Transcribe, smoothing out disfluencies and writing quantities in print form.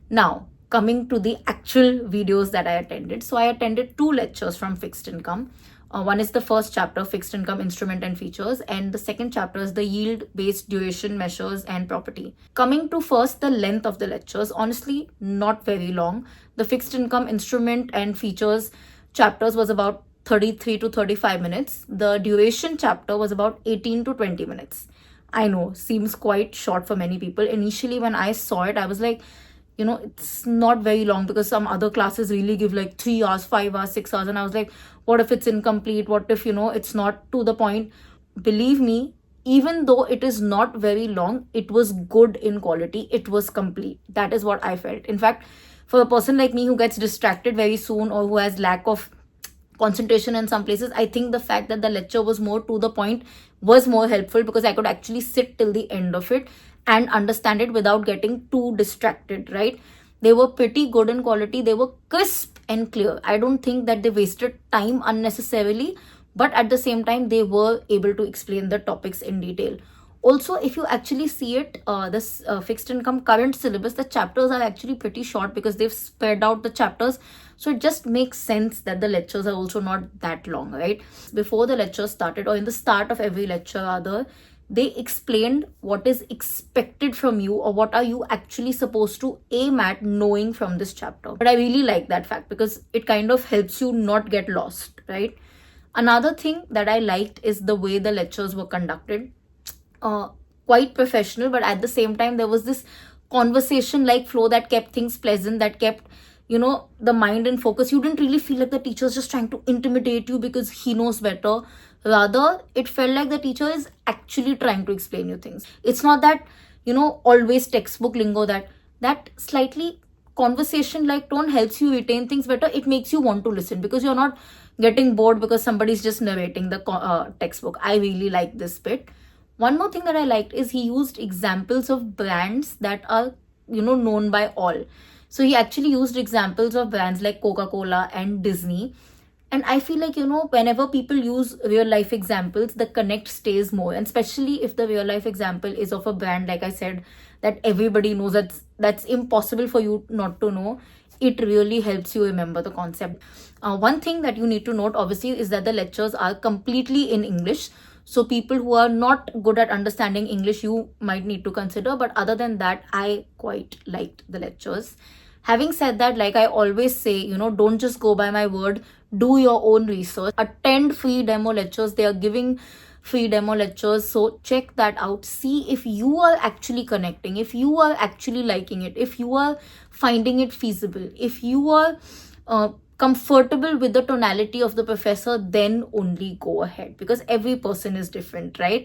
Now, coming to the actual videos that I attended. So I attended 2 lectures from fixed income. One is the first chapter, fixed income instrument and features, and the second chapter is the yield based duration measures and property. Coming to first the length of the lectures, honestly, not very long. The fixed income instrument and features chapters was about 33 to 35 minutes. The duration chapter was about 18 to 20 minutes. I know, seems quite short for many people. Initially, when I saw it, I was like, it's not very long, because some other classes really give like 3 hours, 5 hours, 6 hours. And I was like, what if it's incomplete? What if, it's not to the point? Believe me, even though it is not very long, it was good in quality. It was complete. That is what I felt. In fact, for a person like me who gets distracted very soon, or who has lack of concentration in some places, I think the fact that the lecture was more to the point was more helpful, because I could actually sit till the end of it and understand it without getting too distracted, right? They were pretty good in quality. They were crisp and clear. I don't think that they wasted time unnecessarily, but at the same time, they were able to explain the topics in detail. Also, if you actually see it, this fixed income current syllabus, the chapters are actually pretty short because they've spread out the chapters. So it just makes sense that the lectures are also not that long, right? Before the lecture started, or in the start of every lecture rather, they explained what is expected from you, or what are you actually supposed to aim at knowing from this chapter. But I really like that fact, because it kind of helps you not get lost, right? Another thing that I liked is the way the lectures were conducted. Quite professional, but at the same time, there was this conversation like flow that kept things pleasant, that kept the mind in focus. You didn't really feel like the teacher's just trying to intimidate you because he knows better. Rather, it felt like the teacher is actually trying to explain you things. It's not that always textbook lingo. That slightly conversation like tone helps you retain things better. It makes you want to listen, because you're not getting bored because somebody's just narrating the textbook. I really like this bit. One more thing that I liked is he used examples of brands that are known by all. So he actually used examples of brands like Coca-Cola and Disney. And I feel like, whenever people use real life examples, the connect stays more. And especially if the real life example is of a brand, like I said, that everybody knows, that's impossible for you not to know. It really helps you remember the concept. One thing that you need to note, obviously, is that the lectures are completely in English. So people who are not good at understanding English, you might need to consider. But other than that, I quite liked the lectures. Having said that, like I always say, don't just go by my word. Do your own research. Attend free demo lectures. They are giving free demo lectures. So check that out. See if you are actually connecting, if you are actually liking it, if you are finding it feasible, if you are comfortable with the tonality of the professor, then only go ahead, because every person is different, right?